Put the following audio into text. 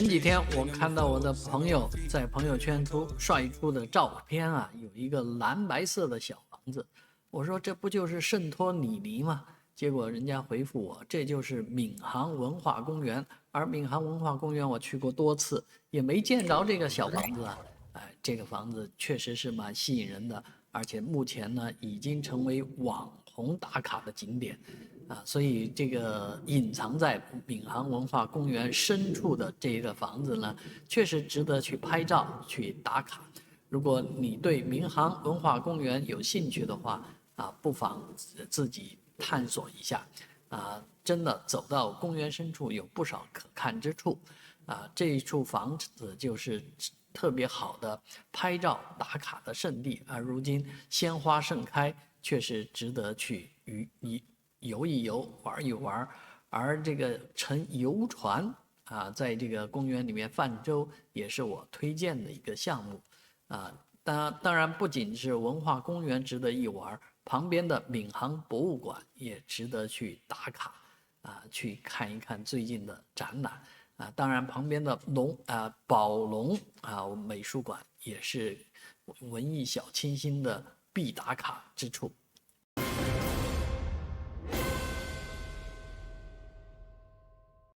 前几天我看到我的朋友在朋友圈晒出的照片啊，有一个蓝白色的小房子。我说这不就是圣托里尼吗？结果人家回复我，这就是闵行文化公园。而闵行文化公园我去过多次，也没见着这个小房子啊。哎，这个房子确实是蛮吸引人的，而且目前呢已经成为网红打卡的景点。所以这个隐藏在闵行文化公园深处的这个房子呢，确实值得去拍照、去打卡。如果你对闵行文化公园有兴趣的话，不妨自己探索一下。真的走到公园深处有不少可看之处。这一处房子就是特别好的拍照打卡的圣地。如今鲜花盛开，确实值得去游一游、玩一玩。而这个乘游船在这个公园里面泛舟，也是我推荐的一个项目。啊，当然不仅是文化公园值得一玩，旁边的闵行博物馆也值得去打卡。去看一看最近的展览。当然旁边的宝龙美术馆也是文艺小清新的必打卡之处。